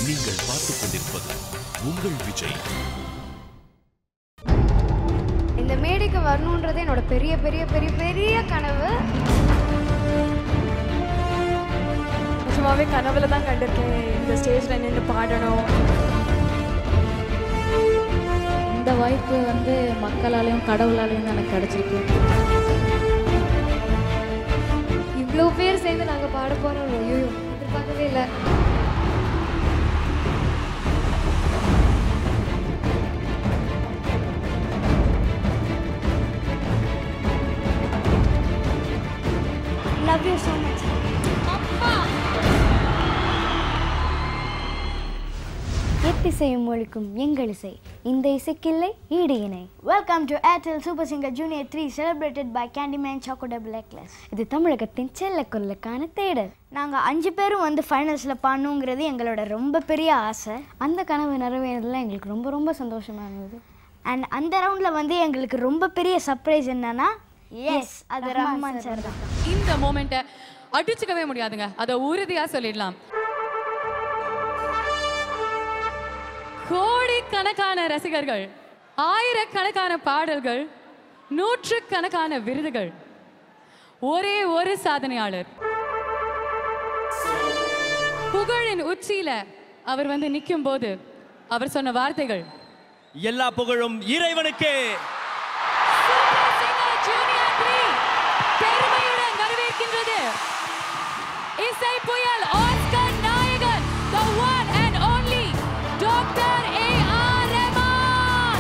நீங்கள் பார்த்துக் கொண்டிருப்பது உங்கள் விஜய். இந்த மேடைக்கு வரணும்ன்றது என்னோட பெரிய பெரிய பெரிய பெரிய கனவு. நிஜமாவே கனவுல தான் கண்டிருக்கேன் இந்த ஸ்டேஜில் நின்று பாடணும். இந்த வாய்ப்பு மக்களாலையும் கடவுளாலையும் எனக்கு கிடைச்சிருக்கு. இவ்வளோ பேர் சேர்ந்து நாங்கள் பாட போகிறோம். ஐயோ, எதிர்பார்க்கவே இல்லை. Love you so much. எத்திசையும் ஒழிக்கும் எங்கள் இசை, இந்த இசைக்கில்லை ஈடு இணை. Welcome to Airtel super singer junior 3 celebrated by Candyman choco double necklace. இது தமிழகத்தின் செல்லக்கொல்லுக்கான தேடல். நாங்கள் 5 பேரும் ஃபைனல்ஸில் பாடணுங்கிறது எங்களோட ரொம்ப பெரிய ஆசை. அந்த கனவு நிறைவேறதுல எங்களுக்கு ரொம்ப ரொம்ப சந்தோஷமாக இருந்தது. அண்ட் அந்த ரவுண்டில் எங்களுக்கு ரொம்ப பெரிய சர்ப்ரைஸ் என்னன்னா, எஸ், அது ரஹ்மான் சார் தான். இந்த மொமெண்ட்டை அடிச்சுக்கவே முடியாதுங்க, அதை உறுதியாக சொல்லிடலாம். கோடிக்கணக்கான ரசிகர்கள், ஆயிரக்கணக்கான பாடல்கள், நூற்றுக்கணக்கான விருதுகள், ஒரே ஒரு சாதனையாளர். புகழின் உச்சியில அவர் நிற்கும் போது அவர் சொன்ன வார்த்தைகள், எல்லா புகழும் இறைவனுக்கே. பெருமையுடன் வரவேற்கின்றது இசை புயல் ஆஸ்கர் நாயகன், the one and only Dr. A.R. Rahman.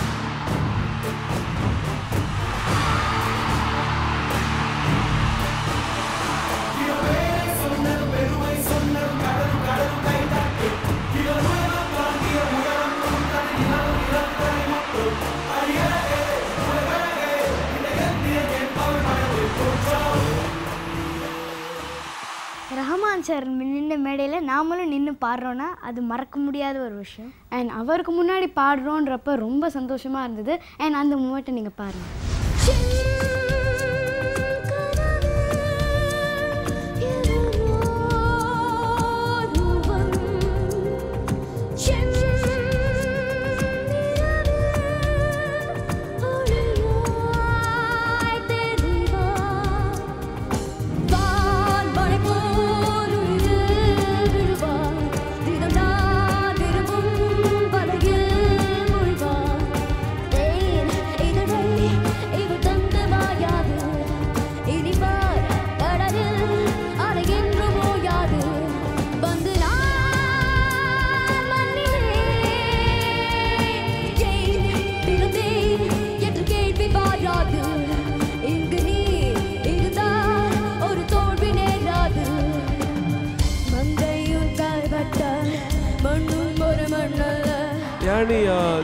Rahman sir நின்று மேடையில் நாமளும் நின்று பாடுறோன்னா அது மறக்க முடியாத ஒரு விஷயம். அண்ட் அவருக்கு முன்னாடி பாடுறோன்றப்ப ரொம்ப சந்தோஷமாக இருந்தது. அண்ட் அந்த மூமெண்ட்டை நீங்கள் பாருங்கள்.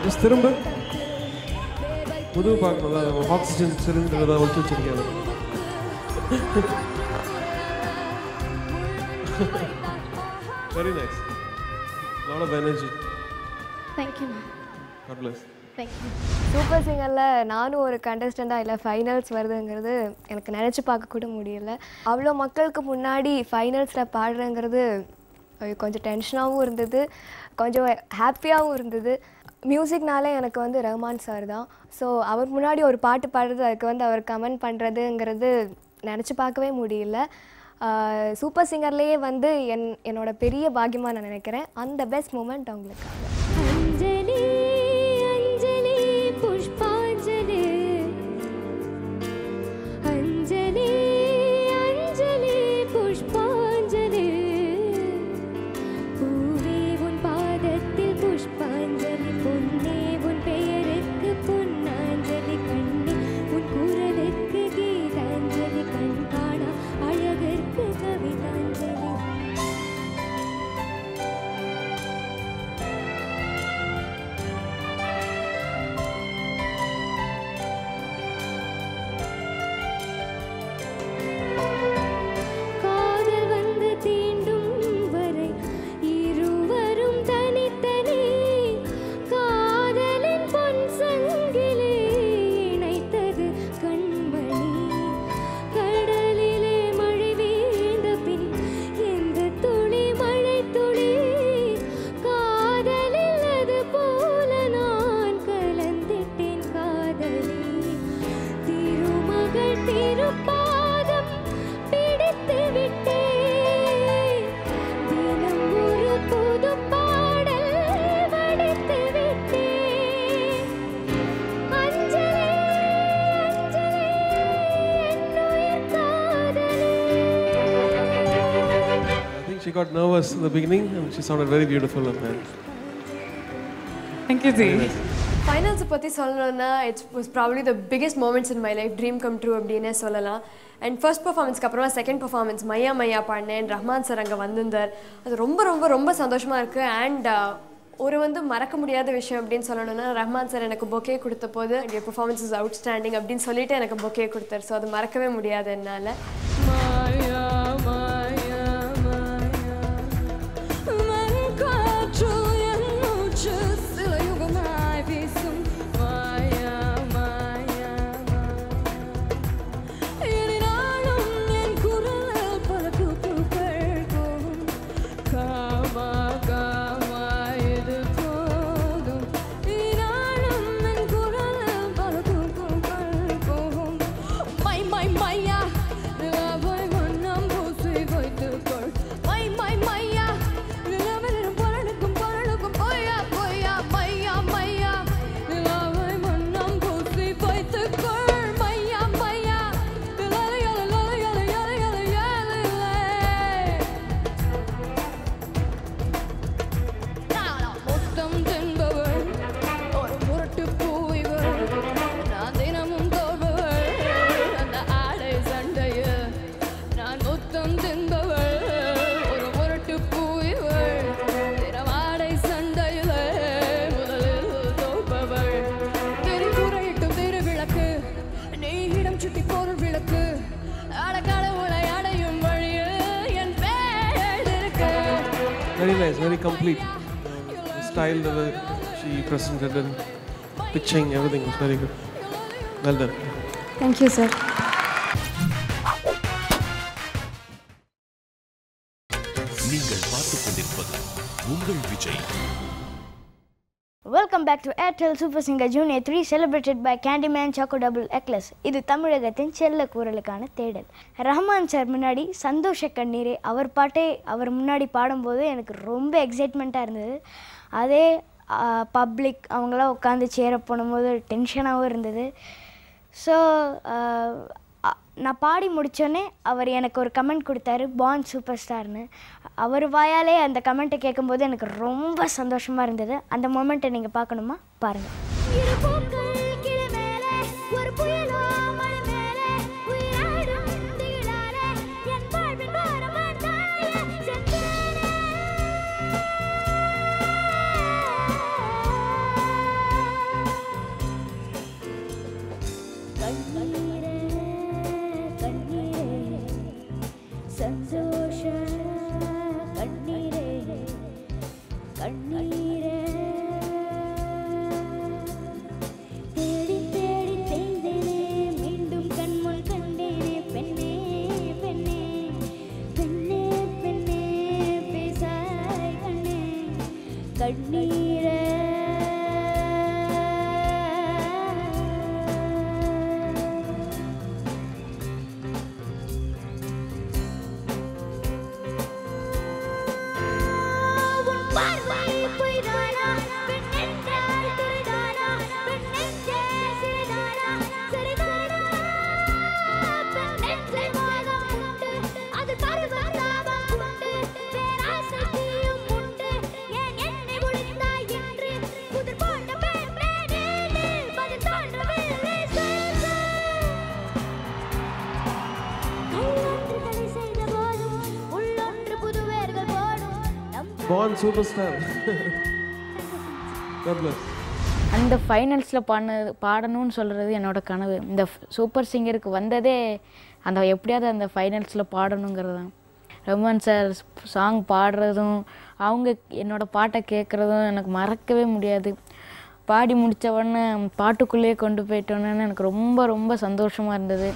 ஜஸ்ட் திரும்ப புது பார்க்கணும். ஆக்சிஜன் சிலிண்டர் தான் ஒழிச்சு வச்சிருக்கேன். Very nice, lot of energy. Thank you ma'am. God bless. Thank you. Super சிங்கரில் நானும் ஒரு கண்டஸ்டண்ட்டாக இல்லை ஃபைனல்ஸ் வருதுங்கிறது எனக்கு நினச்சி பார்க்க கூட முடியல. அவ்வளோ மக்களுக்கு முன்னாடி ஃபைனல்ஸில் பாடுறேங்கிறது கொஞ்சம் டென்ஷனாகவும் இருந்தது, கொஞ்சம் ஹாப்பியாகவும் இருந்தது. மியூசிக்னாலே எனக்கு ரஹ்மான் சார் தான். ஸோ அவர் முன்னாடி ஒரு பாட்டு பாடுறது, அதுக்கு அவர் கமெண்ட் பண்ணுறதுங்கிறது நினச்சி பார்க்கவே முடியல. சூப்பர் சிங்கர்லேயே என்னோட பெரிய பாக்கியமாக நான் நினைக்கிறேன். அந்த பெஸ்ட் மூமெண்ட் அவங்களுக்காக. அஞ்சலி அஞ்சலி புஷ்பாஞ்சலி, அஞ்சலி அஞ்சலி புஷ்பாஞ்சலி, பூவே உன் பாதத்தில் புஷ்பாஞ்சலி, பொன்னே உன் பெயருக்கு பொன்னாஞ்சலி, கண்ணே உன் குரலுக்கு கீதாஞ்சலி, கண் காணா அழகிற்கு கவிதாஞ்சலி. got nervous in the beginning and she sounded very beautiful at the end. Thank you, Zee. ஃபைனல்ஸை பற்றி சொல்லணும்னா it's was probably the biggest moments in my life, dream come true அப்படின்னே சொல்லலாம். அண்ட் ஃபர்ஸ்ட் பர்ஃபார்மன்ஸ்க்கு அப்புறமா செகண்ட் பர்ஃபார்மன்ஸ் மையா மையா பாடினேன், Rahman sir அங்கே வந்திருந்தார். அது ரொம்ப ரொம்ப ரொம்ப சந்தோஷமாக இருக்குது. அண்ட் ஒரு மறக்க முடியாத விஷயம் அப்படின்னு சொல்லணும்னா ரஹ்மான் சார் எனக்கு பொக்கே கொடுத்த போது என்னுடைய பர்ஃபார்மன்ஸ் இஸ் அவுட்ஸ்டாண்டிங் அப்படின்னு சொல்லிட்டு எனக்கு பொக்கே கொடுத்தார். ஸோ அது மறக்கவே முடியாது என்னால். Very nice, very complete. The style that she presented and pitching, everything was very good. Well done. Thank you, sir. நீங்கள் பார்த்துக் கொண்டிருப்பது உங்கள் Vijay. Welcome back to Airtel Super Singer Junior 3 celebrated by Candyman Choco Double Eclipse. இது தமிழகத்தின் செல்ல குரலுக்கான தேடல். Rahman sir முன்னாடி சந்தோஷ கண்ணீரே அவர் பாட்டே அவர் முன்னாடி பாடும்போது எனக்கு ரொம்ப எக்ஸைட்மெண்ட்டாக இருந்தது. அதே பப்ளிக் அவங்களாம் உட்காந்து சேர போனும்போது டென்ஷனாகவும் இருந்தது. ஸோ நான் பாடி முடித்தோடனே அவர் எனக்கு ஒரு கமெண்ட் கொடுத்தாரு, பான் சூப்பர் ஸ்டார்னு. அவர் வாயாலே அந்த கமெண்ட்டை கேட்கும்போது எனக்கு ரொம்ப சந்தோஷமாக இருந்தது. அந்த மொமெண்ட்டை நீங்கள் பார்க்கணுமா? பாருங்கள். Born superstar. God bless. அந்த ஃபைனல்ஸில் பாடணும்னு சொல்கிறது என்னோட கனவு. இந்த சூப்பர் சிங்கருக்கு வந்ததே அந்த எப்படியாவது அந்த ஃபைனல்ஸில் பாடணுங்கிறது தான். ரஹ்மான் சார் சாங் பாடுறதும் அவங்க என்னோடய பாட்டை கேட்குறதும் எனக்கு மறக்கவே முடியாது. பாடி முடித்த உடனே பாட்டுக்குள்ளேயே கொண்டு போயிட்டோன்னு எனக்கு ரொம்ப ரொம்ப சந்தோஷமாக இருந்தது.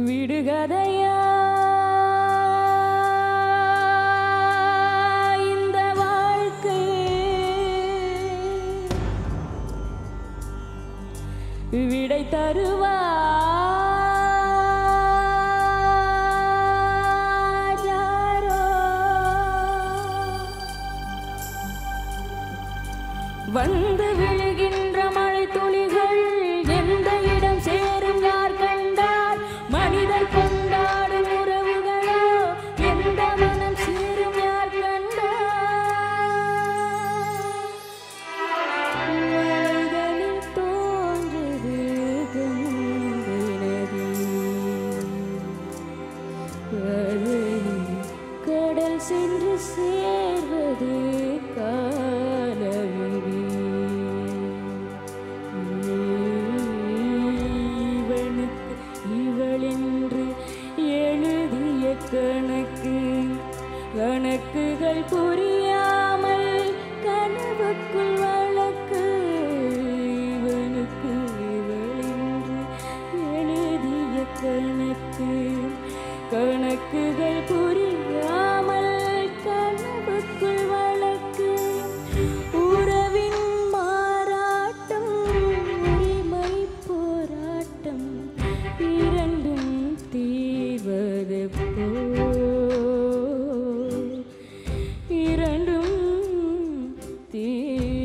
விடுகதையா இந்த வாழ்க்கை, விடை தருவா வந்து விழுகின்ற மழை துளிகள் எந்த இடம் சேரும் யார் கண்டார், மனிதர் கொண்டாடும் உறவுகளோ எந்த மனம் சேரும் யார்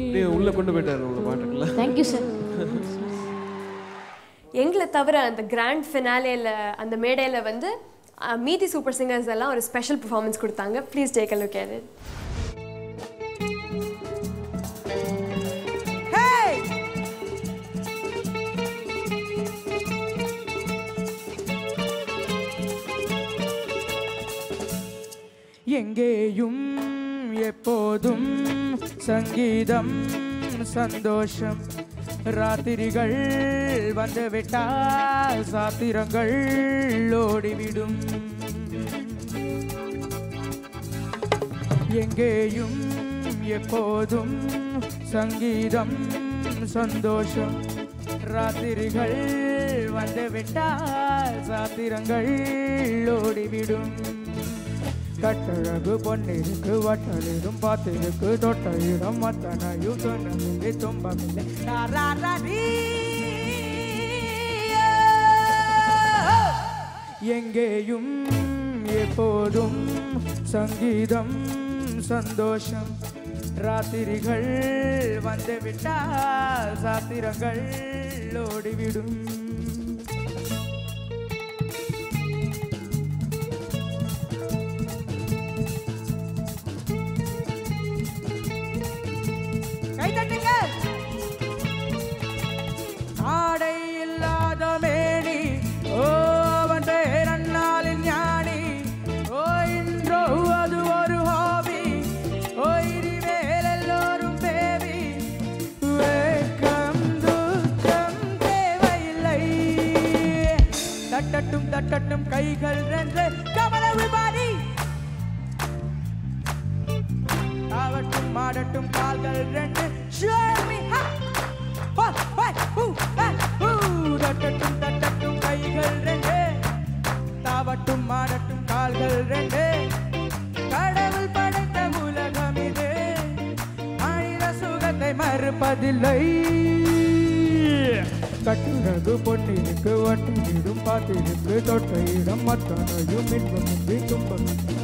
அப்படியே உள்ள கொண்டு போயிட்டாரு உங்க பாட்டுக்குள்ள. Thank you sir. எங்களை தவிர அந்த கிராண்ட் ஃபினாலேயில் அந்த மேடையில் வந்து மீதி சூப்பர் சிங்கர்ஸ் எல்லாம் ஒரு ஸ்பெஷல் பெர்ஃபார்மன்ஸ் கொடுத்தாங்க. Please take a look at it. எங்கேயும் எப்போதும் சங்கீதம் சந்தோஷம். ராத்திரிகள் வந்துவிட்டால் சாத்திரங்கள் ஓடிவிடும். எங்கேயும் எப்போதும் சங்கீதம் சந்தோஷம். ராத்திரிகள் வந்துவிட்டால் சாத்திரங்கள் ஓடிவிடும். கட்டழகு பொன்னிருக்கு வட்டலிடும் பாத்திருக்கு தொட்ட இடம் மத்தனையும் சொன்னமில்லை துன்பமில்லை. எங்கேயும் எப்போதும் சங்கீதம் சந்தோஷம். ராத்திரிகள் வந்துவிட்டால் சாத்திரங்கள் ஓடிவிடும். ஆடை இல்லாத மேனி ஓ அவன் பேர் அண்ணாளின் ஞானி. ஓ இன்றோ அது ஒரு ஹாபி. ஓ இனிமேல் எல்லோரும் பேபி. வேக்கம் துக்கம் தேவையில்லை. தட்டட்டும் தட்டட்டும் கைகள் ரெண்டு. Come on everybody. ஆவட்டும் மாடட்டும் கால்கள் ரெண்டு. Show me how. தட்டட்டும் தட்டட்டும் கைகள் ரெண்டு. தாவட்டும் மாடட்டும் கால்கள் ரெண்டு. கடவுள் படைத்த உலகம் இது. மனித சுகத்தை மறுப்பதில்லை. கட்டுறது பொன்னிருக்கு வட்டிடும் பாத்திருக்கு தொட்ட இடம் மத்தனையும் இன்பமின்றி துன்பமின்றி.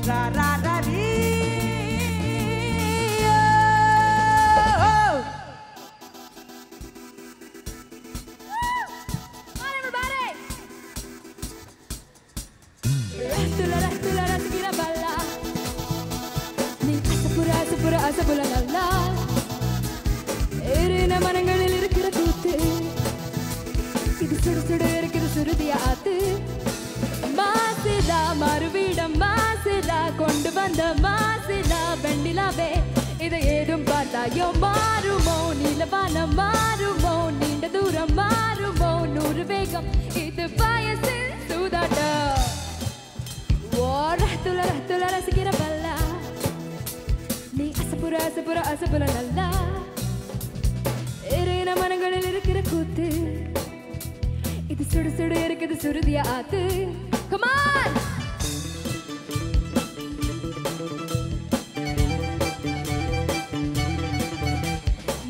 மனங்களில் இருக்கிற கூத்து இது சுடு சுடு இருக்கிற சுருதிய ஆத்து. மாசிலா மறுவீடம் மாசிலா கொண்டு வந்த மாசிலா வெண்ணிலாவே இதை ஏதும் பார்த்தாயோ மாறுமோ நீலவானம் மாறுமோ நீண்ட தூரம் மாறுமோ 100 வேகம் இது வயசில் சூதாட்டம். ரத்துல ரசிக்கிற பல்லா நீ அசப்புற அசப்புற அசப்புற நல்லா. ஏறின மனங்களில் இருக்கிற கூத்து இது சுடு சுடு இருக்குது சுருதிய ஆத்து. Come on.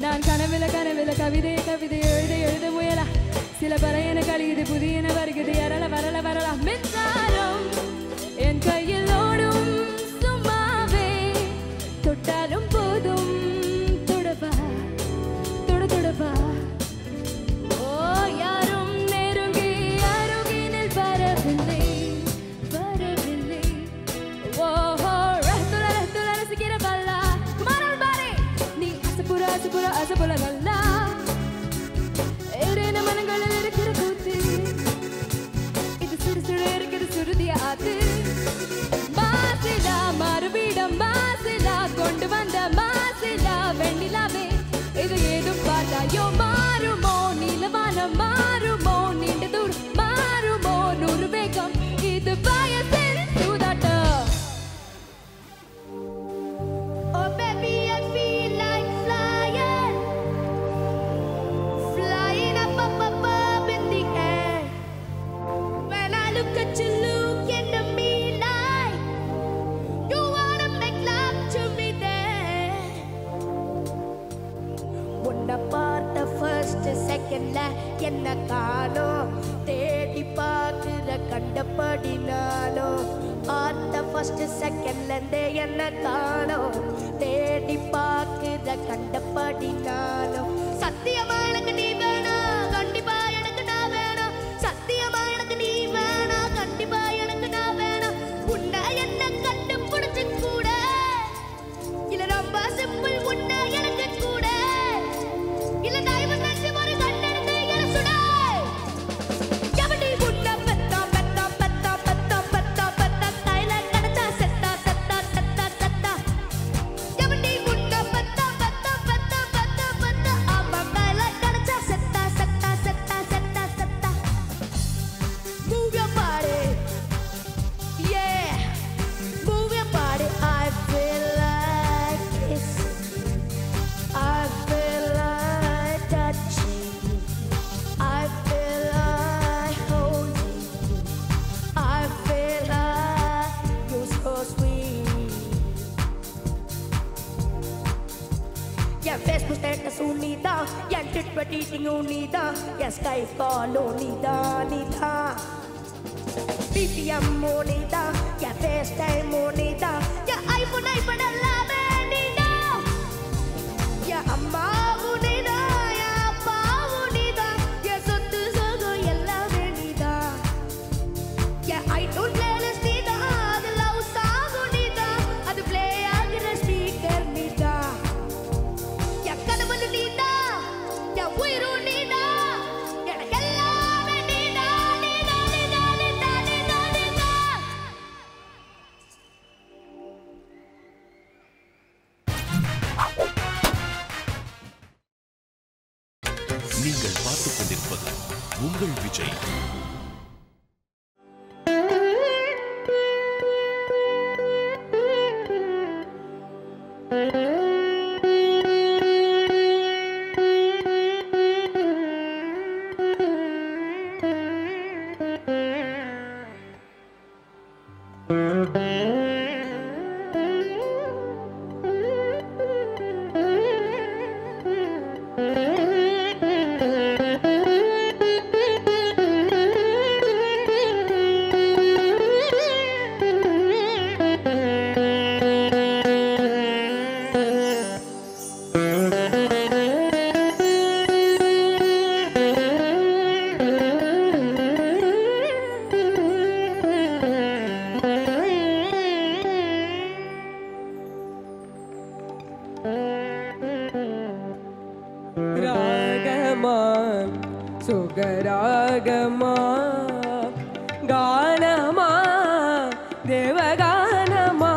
நான் கனவில கவிதை கவிதை எழுத முயலா. சில பறையன கழியுது புதியன வருகுது வரல வரல வரல. மின்சாரம் என் கையில் ஓடும் சும்மாவே தொட்டாலும் போதும் தொடவா தொட தொடவா. ஓ யாரும் நெருங்கி அருகினில் வரவில்லை வரவில்லை. ஓஹோ ரத்துல ரத்துல ரசிக்கிற பல்லா. குமாரன் பாரே நீ அசப்புற அசப்புற அசப்புற நல்லா. ஏறின மனங்களில் இருக்கிற கூத்து இது சுடு சுடு இருக்கிற சுருதிய ஆத்து. மாசிலா மறுபீடம் மாசிலா கொண்டு வந்த மாசிலா வெண்ணிலாவே இது ஏதும் பார்த்தாயோ மாறுமோ நீலவானம் மாறுமோ நீண்ட தூரம் மாறுமோ 100 வேகம் இது வயசில் சூதாட்டம். Oh baby I feel like flying flying up up up up in the air. When I look at you look into me like you wanna make love to me there. உன்னை பார்த்த first secondல என்ன காணோம் தேடி பார்க்கிற கண்டபடி நானும். பார்த்த first secondல இருந்தே என்ன காணோம் தேடி பார்க்கிற கண்டபடி நானும் சத்தியமா எனக்கு நீ வேணா கண்டிப்பா எனக்கு நான் வேணா சத்தியமா எனக்கு நீ வேணா கண்டிப்பா எனக்கு நான் வேணா உன்னை என்ன கண்டுபிடிச்சு கூட இல்ல ரொம்ப சிம்பிள் உன்னை எனக்கு கூட இல்ல தயவு செஞ்சு ஒரு கண்ணெடுத்து என்ன சுட எவடி உன்னை பெத்தா பெத்தா பெத்தா பெத்தா பெத்தா பெத்தா தைல கடத்தா செத்தா செத்தா செத்தா செத்தா எவடி உன்னை பெத்தா பெத்தா பெத்தா பெத்தா பெத்தா ஆமா தைல கடத்தா செத்தா செத்தா செத்தா செத்தா செத்தா Move your body yeah move your body I feel like kissing I feel like touching you I feel like holding you I feel like you're so sweet N Facebook status நீதா என் Twitter tweeting நீதா என் Skype call நீதா நீதா BTM நீதா என் FaceTime நீதா என் iPhone எல்லாமே நீதா என் அம்மாவும் நீதா என் அப்பாவும் நீதா என் சொத்து சொகம் எல்லாமே நீதா என் iTunes playlist நீதா அது love song நீதா அது play ஆகிற speaker நீதா என் கனவு நீதா என் உயிரும் நீதா எனக்கு எல்லாமே நீதா நீதா நீதா நீதா நீதா நீதா நீங்கள் பார்த்துக் கொண்டிருப்பது உங்கள் விஜய். ராகமா சுகராகமா கானமா தேவகானமா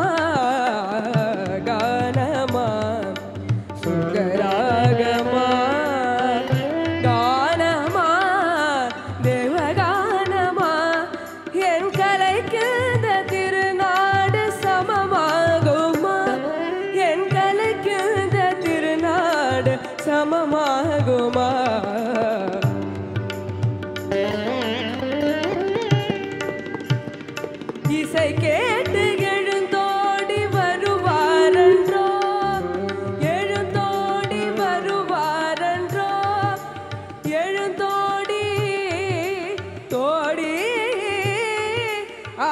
கானமா சுகராகமா கானமா தேவகானமா என் கலைக்கு இந்த திருநாடு சமமாகுமா என் கலைக்கு இந்த திருநாடு சமமாகுமா இசை கேட்டு எழுந்தோடி வருவாரன்றோ எழுந்தோடி வருவாரன்றோ எழுந்தோடி தோடி ஆ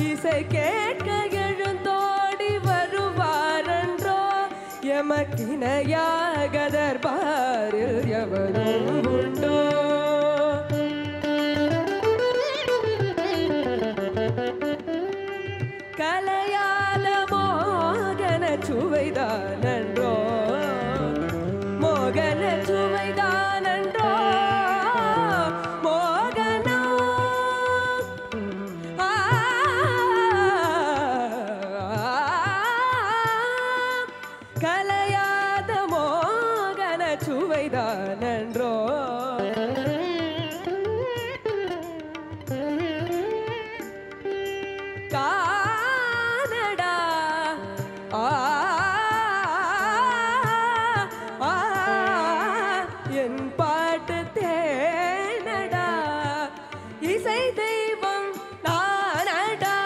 இசை கேட்க எழுந்தோடி வருவாரன்றோ எமக்கிணையாக தர்பாரில் எவரும் உண்டோ கலையாத மோகன சுவைதானன்றோ மோகன சுவைதானன்றோ மோகனோ கலையாத மோகன சுவைதானன்றோ கானடா என் பாட்டு தேனடா இசை தெய்வம் நானடா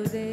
பரப்புதே.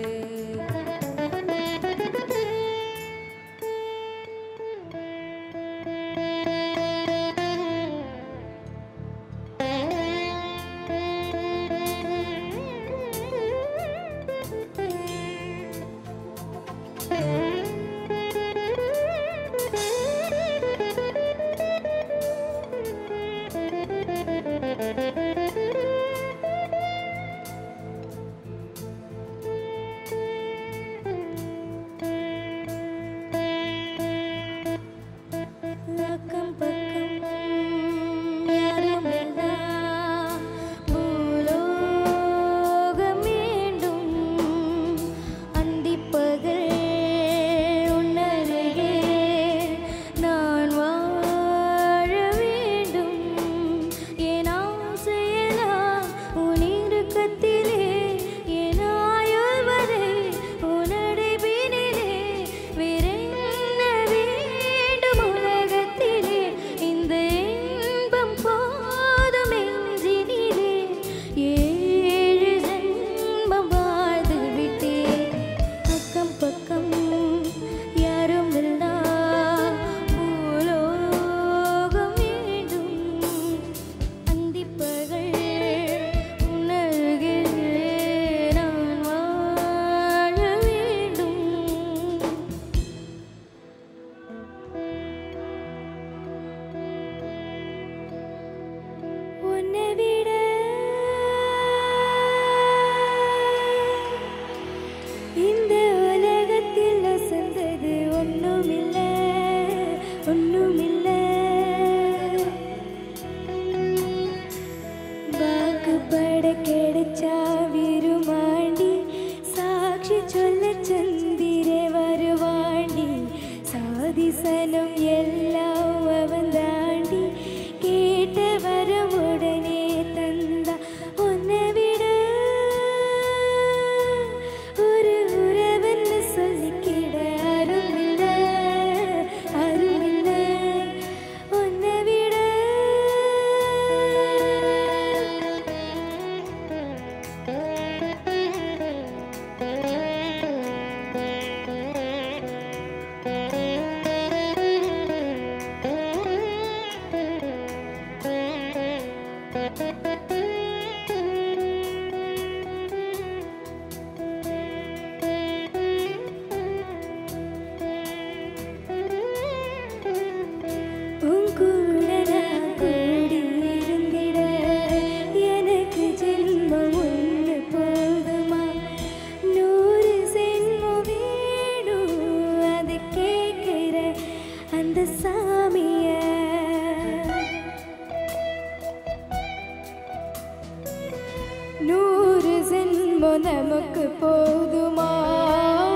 நமக்கு போதுமா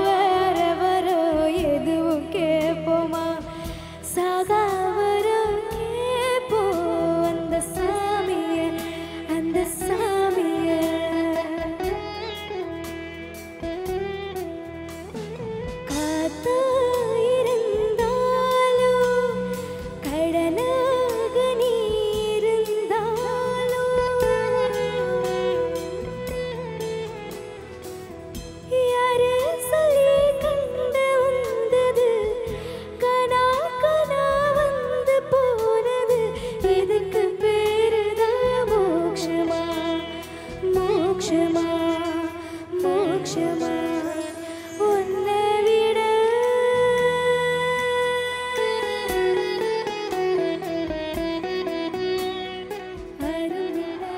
வேற வரோ எதுவும் கேட்போமா சாகாவரோ கேட்போம் அந்த சாமிய காத்தா இருந்தாலும் கடனாக நீ இருந்தாலும் யாரு சொல்லி கண்டு வந்தது கனா கனா வந்து போனது இதுக்கு பேருதான் மோட்சமா மோட்சமா மோட்சமா உன்னை விட அருமில்லை.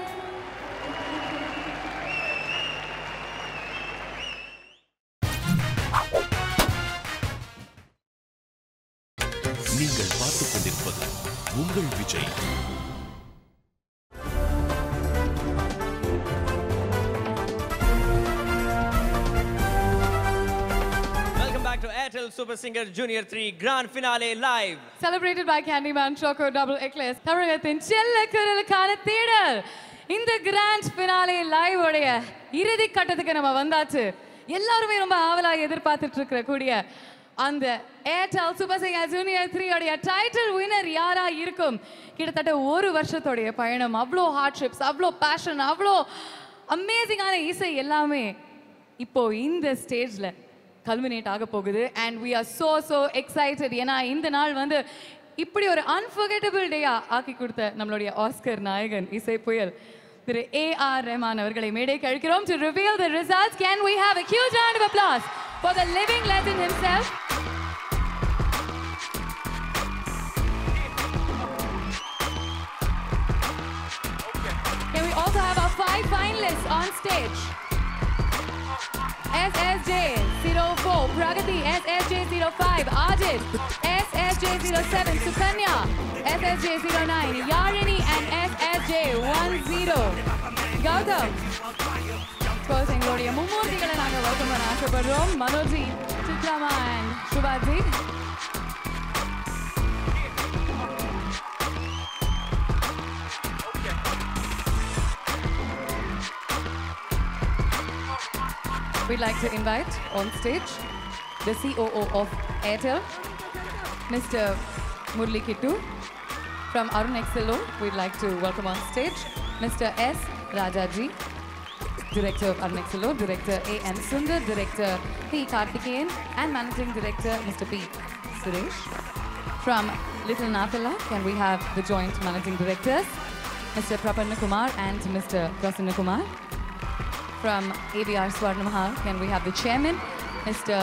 நீங்கள் பார்த்துக் கொண்டிருப்பது உங்கள் Vijay. Welcome back to Airtel Super Singer Junior 3 Grand Finale Live. Celebrated by Candyman Choco Double Eclipse. தமிழகத்தின் செல்ல குரலுக்கான தேடல். இந்த கிராண்ட் ஃபினாலே லைவ் உடைய இறுதி கட்டத்துக்கு நம்ம வந்தாச்சு. எல்லாருமே ரொம்ப ஆவலாக எதிர்பார்த்துட்டு இருக்கிற கூடிய அந்த ஏர்டெல் சூப்பர் சிங்கர் ஜூனியர் 3 உடைய டைட்டில் வின்னர் யாரா இருக்கும்? கிட்டத்தட்ட ஒரு வருஷத்தோடைய பயணம், அவ்வளோ ஹார்ட்ஷிப்ஸ், அவ்வளோ பேஷன், அவ்வளோ அமேசிங்கான இசை எல்லாமே இப்போ இந்த ஸ்டேஜ்ல கல்மினேட் ஆக போகுது and we are so excited ஏன்னா இந்த நாள் வந்து இப்படி ஒரு unforgettable டேயா ஆக்கி கொடுத்த நம்மளுடைய ஆஸ்கர் நாயகன் இசை புயல் திரு A.R. ரஹ்மான் அவர்களை மேடைக்கு அழைக்கிறோம் to reveal the results. Can we have a huge round of applause for the living legend himself? Can we also have our 5 finalists on stage? SSJ 04, Pragati SSJ 05, Ajit SSJ 07, Sukanya SSJ 09, Yarini and SSJ 10, Gautam. Of course, எங்களுடைய மும்மூர்த்திகளை நாங்கள் welcome பண்ண ஆசைப்படுறோம். மனோஜி, சித்ராமா and Subhaji. We'd like to invite on stage the COO of Airtel, Mr. Murli Kittu. From Arun Excello, we'd like to welcome on stage Mr. S. Rajaji, Director of Arun Excello, Director A.N. Sundar, Director P. Karthikeyan, and Managing Director Mr. P. Suresh. From Little Napala, can we have the joint Managing Directors, Mr. Prapanna Kumar and Mr. Prasanna Kumar. From ABR Swarnamahal, can we have the chairman, Mr.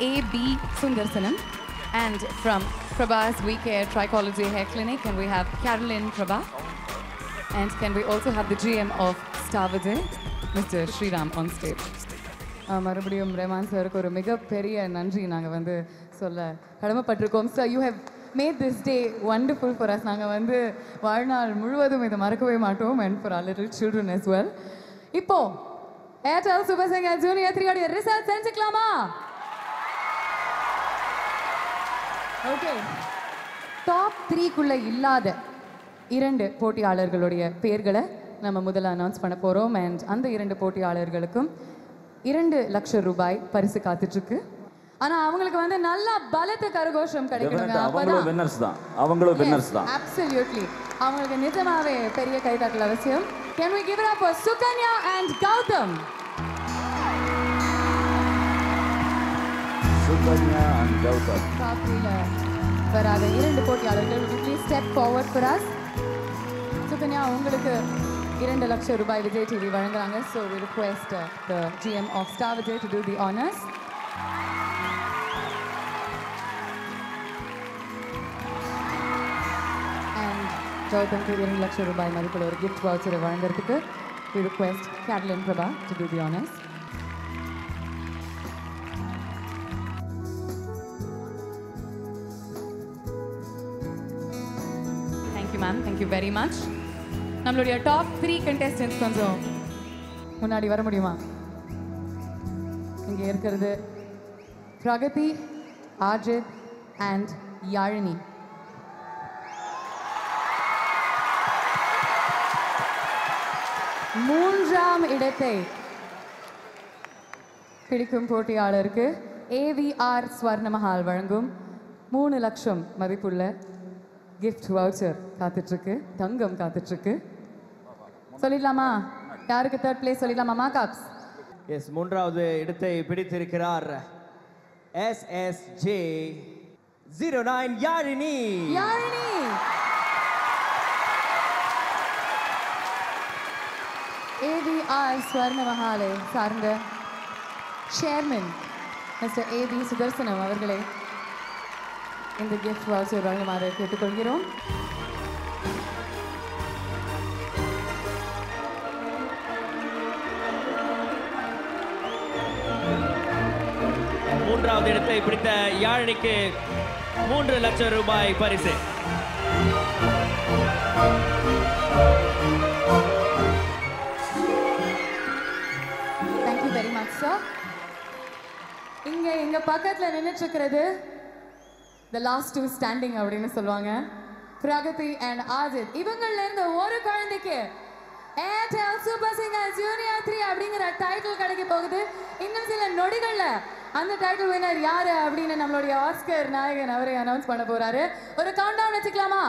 A.B. Sundarsanam. And from Prabha's We Care Trichology Hair Clinic, can we have Carolyn Prabha. And can we also have the GM of Starvide, Mr. Sriram on stage. மறுபடியும் ரஹ்மான் சாருக்கு ஒரு மிகப்பெரிய நன்றி நாங்கள் வந்து சொல்ல கடமைப்பட்டிருக்கோம். Sir, you have made this day wonderful for us. நாங்கள் வந்து வாழ்நாள் முழுவதும் இதை மறக்கவே மாட்டோம். And for our little children as well. இப்போ Airtel Super Singer Junior 3 உடைய ரிசல்ட் தெரிஞ்சுக்கலாமா? ஓகே, டாப் 3க்குள்ள இல்லாத 2 போட்டியாளர்களுடைய பெயர்களை நம்ம முதல்ல அனௌன்ஸ் பண்ண போகிறோம். அண்ட் அந்த 2 போட்டியாளர்களுக்கும் 2 லட்சம் ரூபாய் பரிசு காத்துட்ருக்கு. ஆனால் அவங்களுக்கு வந்து நல்ல பலத்த கரகோஷம் கிடைக்கணுங்க. அவங்களும் வின்னர்ஸ் தான். அவங்களும் வின்னர்ஸ் தான். Absolutely. அவங்களுக்கு நிஜமாவே பெரிய கைதட்டல் அவசியம். Can we give it up for Sukanya and Gautam? Sukanya and Gautam. Top 3ல வராத 2 போட்டியாளர்கள், please step forward for us. Sukanya, உங்களுக்கு 2 லட்சம் ரூபாய் விஜய் டிவி வழங்குறாங்க. So we request the GM of Star Vijay to do the honors. Gautamக்கு 2 லட்சம் ரூபாய் மதிப்புள்ள ஒரு gift voucher வழங்குறதுக்கு we request Carolyn Prabha to do the honors. Thank you ma'am, thank you very much. நம்மளுடைய top 3 contestants கொஞ்சம் முன்னாடி வர முடியுமா? இங்கே இருக்கிறது பிரகதி, ஆஜித் and யாழினி. மூன்றாம் இடத்தை பிடிக்கும் போட்டியாளருக்கு AVR ஸ்வர்ணமஹால் வழங்கும் 3 லட்சம் மதிப்புள்ள கிஃப்ட் வவுச்சர் காத்துட்ருக்கு, தங்கம் காத்துட்ருக்கு. சொல்லிடலாமா? யாருக்கு தேர்ட் பிளேஸ் சொல்லிடலாமா? மார்க்அப்ஸ். எஸ், மூன்றாவது இடத்தை பிடித்திருக்கிறார் SSJ 09 யாழினி. யாழினி AVR ஸ்வர்ணமஹாலை சார்ந்த சேர்மன் மிஸ்டர் A.B. சுதர்சனம் அவர்களை இந்த கிஃப்ட் வவுச்சர் வழங்குமாறு கேட்டுக்கொள்கிறோம். மூன்றாவது இடத்தை பிடித்த யாழினிக்கு 3 லட்சம் ரூபாய் பரிசு. இங்க எங்க பக்கத்துல நின்னுட்டு இருக்கிறது the last two standing அப்படின்னு சொல்லுவாங்க, பிரகதி and ஆஜித். இவங்கள்ல இருந்து ஒரு குழந்தைக்கு Airtel Super Singer Junior 3 அப்படிங்கிற டைட்டில் கிடைக்க போகுது. இன்னும் சில நொடிகள்ல அந்த டைட்டில் வின்னர் யாரு அப்படின்னு நம்மளுடைய ஆஸ்கர் நாயகன் அவரை அனௌன்ஸ் பண்ண போறாரு. ஒரு கவுண்ட் டவுன் வச்சுக்கலாமா?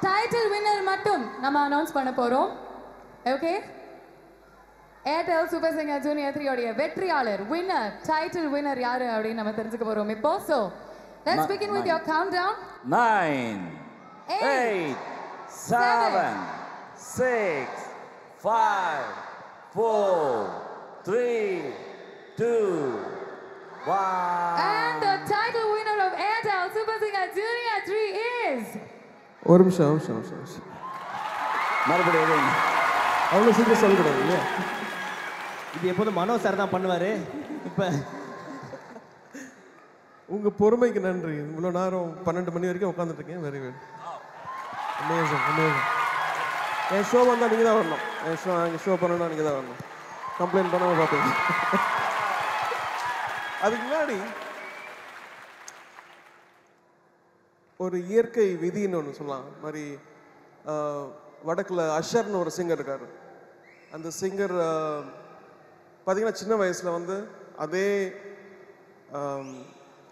டைட்டில் வின்னர் மட்டும் நம்ம அனௌன்ஸ் பண்ண போறோம். Okay, Airtel super singer junior 3 உடைய வெற்றியாளர் வின்னர் டைட்டில் வின்னர் யாரு அப்படின்னு நம்ம தெரிஞ்சுக்க போறோம் இப்போ. So let's begin with your countdown. 9 8 7 6 5 4 3 2 1 And the title winner of Airtel Super Singer Junior 3 is ஒரு நிமிஷம் மறுபடியும் அவ்வளோ சீக்கிரம் சொல்லக்கூடாது இல்லையா? இது எப்போதும் மனோ சார் தான் பண்ணுவார். இப்போ உங்கள் பொறுமைக்கு நன்றி. இவ்வளோ நேரம் 12 மணி வரைக்கும் உட்காந்துட்ருக்கேன். Very good, amazing. என் ஷோ வந்தால் நீங்கள் தான் வரணும். எங்கள் ஷோ பண்ணணும்னா நீங்கள் தான் வரணும். கம்ப்ளைண்ட் பண்ணாமல் பார்த்துங்க. அதுக்கு முன்னாடி ஒரு இயற்கை விதின்னு ஒன்று சொல்லலாம். மாதிரி வடக்கில் அஷர்னு ஒரு சிங்கர் இருக்கார். அந்த சிங்கர் பார்த்தீங்கன்னா சின்ன வயசில் வந்து அதே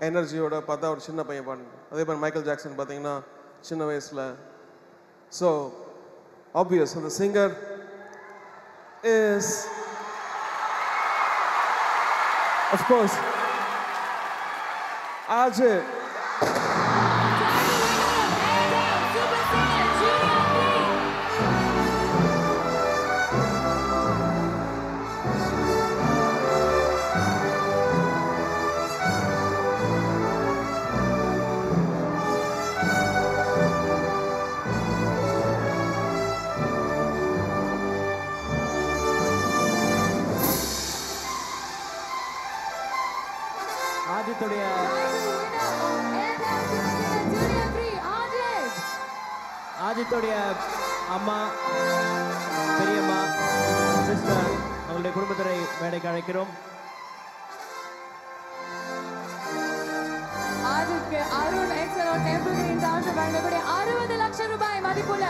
எனர்ஜியோட பார்த்தா ஒரு சின்ன பையன் பாடுங்க. அதே மாதிரி மைக்கேல் ஜாக்சன் பார்த்தீங்கன்னா சின்ன வயசில். ஸோ ஆப்வியஸ் அந்த சிங்கர் இஸ் அஃப்கோர்ஸ் ஆஜித். ஆஜித்துடைய அம்மா, பெரியம்மா, சிஸ்டர் அவங்களுடைய குடும்பத்தினரை மேடைக்கு அழைக்கிறோம். ஆஜித்க்கு அருண் எக்ஸலோ டெம்பிள் கிரீன் டவுன்ஷிப் வழங்கக்கூடிய 60 லட்சம் ரூபாய் மதிப்புள்ள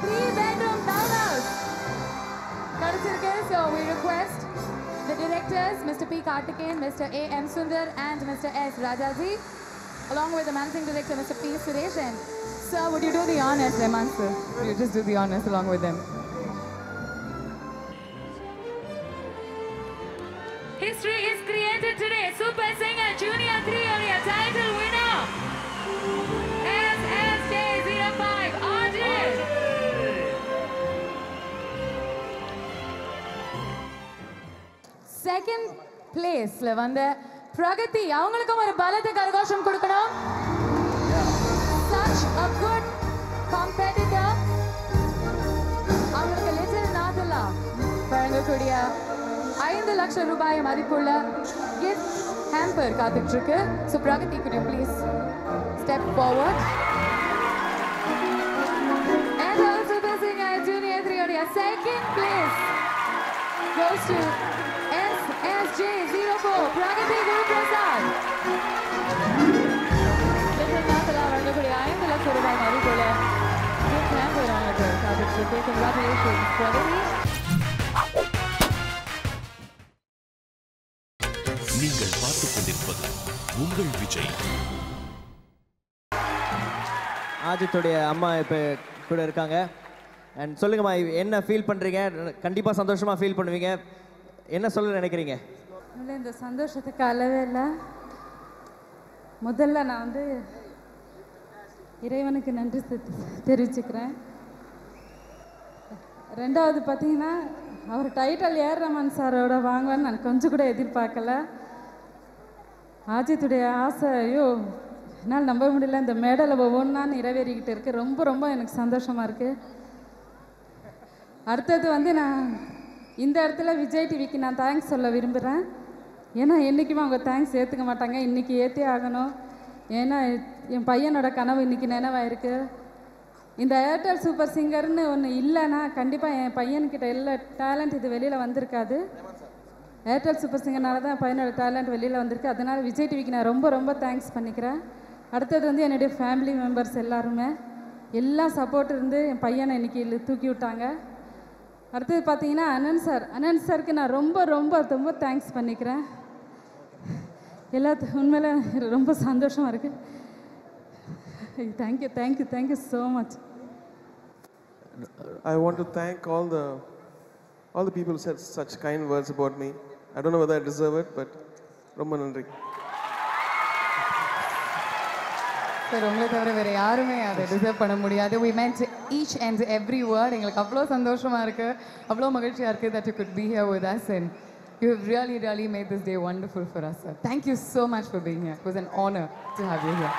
3 bedroom townhouse கிடைச்சிருக்கு. So we request the directors, Mr. P. Karthikeyan, Mr. A. M. Sundar and Mr. S. Rajaji, along with the managing director, Mr. P. Suresh. And sir, would you do the honors, Reman sir? You just do the honors along with them. History is created today. Super Singer Junior 3 area title winner SSJ05 Ajit. Second place la vanda Pragati. அவங்களுக்கும் ஒரு பலத்த கரகோஷம் கொடுக்கணும். Such a good competitor. அவங்களுக்கு little நாதலா வழங்கக்கூடிய 5 லட்சம் ரூபாய் மதிப்புள்ள gift hamper காத்துட்டு இருக்கு. So Pragati, could you please step forward? And also Super Singer Junior 3 uடைய second place goes to SSJ04 Pragati Guru Prasad. Little Nathala வழங்கக்கூடிய 5 லட்சம் ரூபாய் மதிப்புள்ள gift hamper அவங்களுக்கு காத்துட்டு இருக்கு. Congratulations Pragati. நீங்கள் பார்த்துக் கொண்டிருப்பது உங்கள் விஜய். ஆஜித்துடைய அம்மா இப்போ கூட இருக்காங்க. அண்ட் சொல்லுங்கம்மா, என்ன ஃபீல் பண்ணுறீங்க? கண்டிப்பாக சந்தோஷமாக ஃபீல் பண்ணுவீங்க. என்ன சொல்ல நினைக்கிறீங்க? இல்லை, இந்த சந்தோஷத்துக்கு அளவே இல்லை. முதல்ல நான் வந்து இறைவனுக்கு நன்றி தெரிவிச்சுக்கிறேன். ரெண்டாவது பார்த்தீங்கன்னா, அவர் டைட்டில் ஏஆர் ரஹ்மான் சாரோட வாங்குவான்னு நான் கொஞ்சம் கூட எதிர்பார்க்கல. ஆஜித்துடைய ஆசை, ஐயோ என்னால் நம்ப முடியல. இந்த மேடலை ஒவ்வொன்றா நிறைவேறிக்கிட்டு இருக்கு. ரொம்ப ரொம்ப எனக்கு சந்தோஷமாக இருக்குது. அடுத்தது வந்து நான் இந்த இடத்துல விஜய் டிவிக்கு நான் தேங்க்ஸ் சொல்ல விரும்புகிறேன். ஏன்னா என்றைக்குமே அவங்க தேங்க்ஸ் ஏற்றுக்க மாட்டாங்க. இன்றைக்கி ஏற்றே ஆகணும். ஏன்னா என் பையனோட கனவு இன்றைக்கி நினைவாயிருக்கு. இந்த ஏர்டெல் சூப்பர் சிங்கர்னு ஒன்று இல்லைன்னா கண்டிப்பாக என் பையன்கிட்ட எல்லா டேலண்ட் இது வெளியில் வந்திருக்காது. ஏர்டெல் சூப்பர் சிங்கர்னால தான் என் பையனோட டேலண்ட் வெளியில் வந்திருக்கு. அதனால் விஜய் டிவிக்கு நான் ரொம்ப ரொம்ப தேங்க்ஸ் பண்ணிக்கிறேன். அடுத்தது வந்து என்னுடைய ஃபேமிலி மெம்பர்ஸ் எல்லாருமே எல்லாம் சப்போர்ட் இருந்து என் பையனை இன்றைக்கி தூக்கி விட்டாங்க. அடுத்தது பார்த்தீங்கன்னா அனந்த் சாருக்கு நான் ரொம்ப ரொம்ப ரொம்ப தேங்க்ஸ் பண்ணிக்கிறேன். எல்லாத்துக்கும் உண்மையில ரொம்ப சந்தோஷமாக இருக்குது. Thank you so much. I want to thank all the all the people who said such kind words about me. I don't know whether I deserve it, but ரொம்ப நன்றி. சார் உங்களை தவிர வேறு யாருமே அதை டிசர்வ் பண்ண முடியாது. We meant each and every word. எங்களுக்கு அவ்வளோ சந்தோஷமாக இருக்குது, அவ்வளோ மகிழ்ச்சியாக இருக்குது that you could be here with us and you have really made this day wonderful for us, sir. Thank you so much for being here. It was an honor to have you here.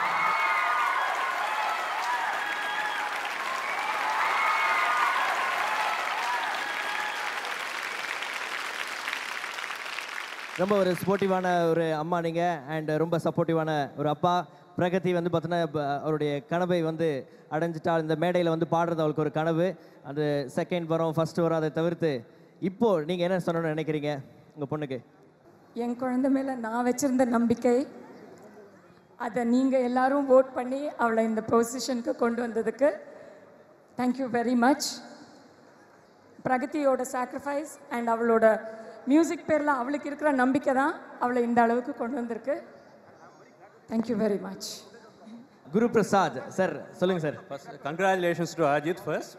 ரொம்ப ஒரு ஸ்போர்ட்டிவான ஒரு அம்மா நீங்கள் and ரொம்ப சப்போர்ட்டிவான ஒரு அப்பா. பிரகதி வந்து பார்த்தீங்கன்னா அவருடைய கனவை வந்து அடைஞ்சிட்டா. இந்த மேடையில் வந்து பாடுறது அவளுக்கு ஒரு கனவு. அது செகண்ட் வரும், ஃபர்ஸ்ட் வரும். அதை தவிர்த்து இப்போது நீங்கள் என்ன சொல்லணும்னு நினைக்கிறீங்க உங்கள் பொண்ணுக்கு? என் குழந்தை மேலே நான் வச்சுருந்த நம்பிக்கை, அதை நீங்கள் எல்லாரும் ஓட் பண்ணி அவளை இந்த பொசிஷனுக்கு கொண்டு வந்ததுக்கு தேங்க்யூ வெரி மச். பிரகதியோட சாக்ரிஃபைஸ் அண்ட் அவளோட மியூசிக் பேரில் அவளுக்கு இருக்கிற நம்பிக்கை தான் அவளை இந்த அளவுக்கு கொண்டு வந்திருக்கு. Thank you very much. Guru Prasad sir சொல்லுங்கள் sir. First congratulations to Ajith. First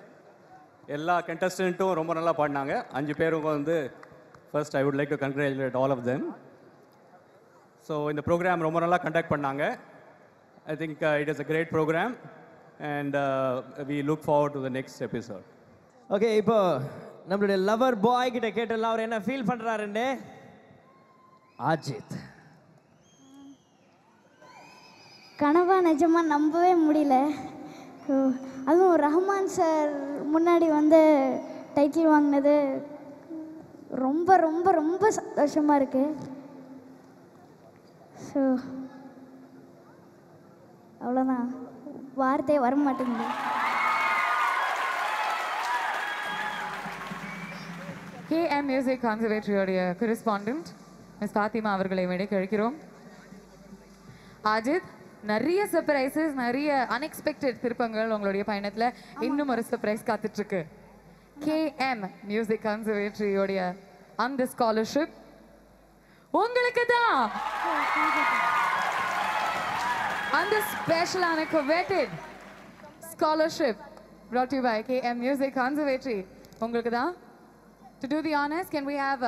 எல்லா கண்டஸ்டண்ட்டும் ரொம்ப நல்லா பாடினாங்க. 5 பேரும் வந்து first I would like to congratulate all of them. So இந்த ப்ரோக்ராம் ரொம்ப நல்லா கண்டக்ட் பண்ணாங்க. I think it is a great program and we look forward to the next episode. Okay, இப்போ நம்மளுடைய லவர் பாய் கிட்ட கேட்டல அவர் என்ன ஃபீல் பண்றாருன்னு. அஜித் கனவா நிஜமா நம்பவே முடியல. அதுவும் ரஹ்மான் சார் முன்னாடி வந்து டைட்டில் வாங்கினது ரொம்ப ரொம்ப ரொம்ப சந்தோஷமாக இருக்குது. ஸோ அவ்வளோதான், வார்த்தையே வர மாட்டேங்குது. KM Music Conservatory correspondent miss Fathima அவர்களை மேடைக்கு அழைக்கிறோம். அஜித், நிறைய சர்ப்ரைசஸ், நிறைய அன்எக்ஸ்பெக்டட் திருப்பங்கள் உங்களுடைய பயணத்தில். இன்னும் ஒரு சர்ப்ரைஸ் காத்துட்ருக்கு. KM Music Conservatory அந்த ஸ்காலர்ஷிப் உங்களுக்கு தான். அந்த ஸ்பெஷலான coveted scholarship brought to you by KM Music Conservatory உங்களுக்கு தான். To do the honors, can we have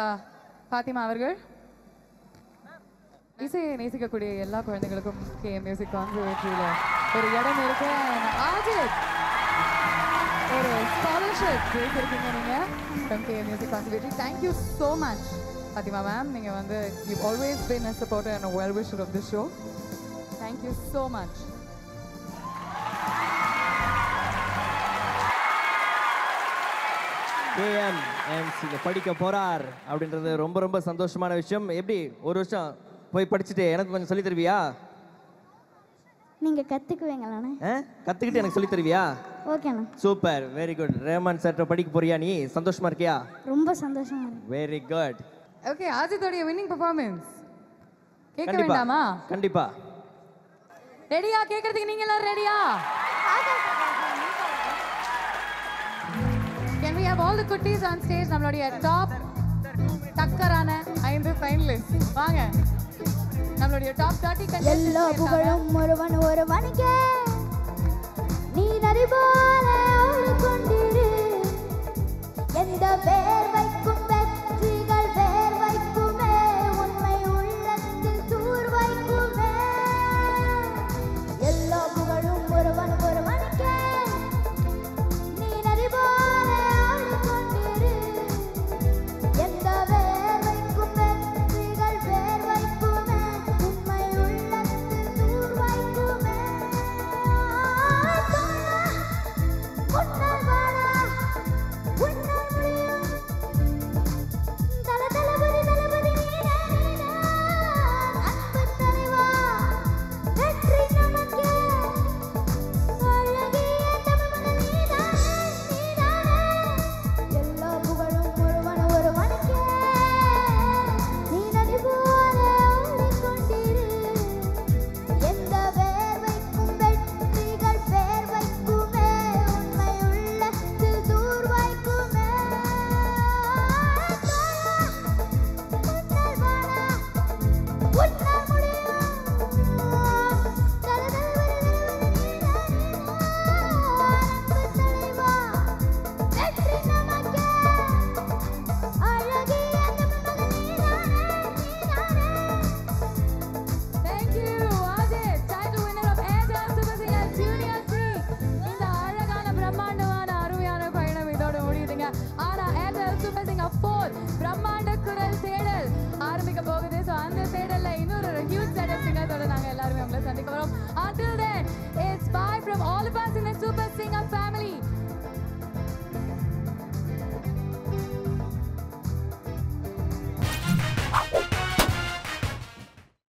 Fatima அவர்கள்? இசையை நேசிக்கக்கூடிய எல்லா குழந்தைகளுக்கும் KM Music Conservatoryல ஒரு இடம் இருக்கு. அஜித் ஒரு ஸ்காலர்ஷிப் ஜெயிச்சிருக்கீங்க நீங்கள் from KM Music Conservatory. Thank you so much Fatima ma'am. நீங்கள் வந்து you've always been a supporter and a well-wisher of this show. Thank you so much. KM படிக்க போறார் அப்படின்றது ரொம்ப ரொம்ப சந்தோஷமான விஷயம். எப்படி ஒரு வருஷம் போய் படிச்சுட்டு எனக்கு கொஞ்சம் சொல்லி தருவியா? நீங்க கத்துக்குவீங்களாண்ணே? கத்துக்கிட்டு எனக்கு சொல்லி தருவியா? ஓகேண்ணா. Super, very good. Rahman sir படிக்க போறியா நீ? சந்தோஷமா இருக்கியா? ரொம்ப சந்தோஷமா இருக்கு. Very good. ஓகே, அஜித்தோட வின்னிங் பெர்ஃபார்மன்ஸ் கேட்க கண்டிப்பா வேண்டாமா? கண்டிப்பா. ரெடியா? கேட்கறதுக்கு நீங்க எல்லாரும் ரெடியா? Can we have all the cuties on stage? நம்மளுடைய டாப் டக்கரான 5 ஃபைனலிஸ்ட் வாங்க. நம்மளுடைய டாப் 30 contestants. எல்லா புகழும் ஒருவனுக்கே, நீ நதி போல ஓடிக்கொண்டிரு. எந்த பேர் வைக்கும் வெற்றிகள் பேர் வைக்குமே, உண்மை உள்ளத்தில் தூர் வைக்குமே. எல்லா புகழும் ஒருவனுக்கே, நீ நதி போல ஓடிக்கொண்டிரு. எந்த பேர் வைக்கும் வெற்றிகள் பேர் வைக்குமே, உண்மை உள்ளத்தில் தூர் வைக்குமே. முன்னால் வாடா, உன்னால் முடியும், sing a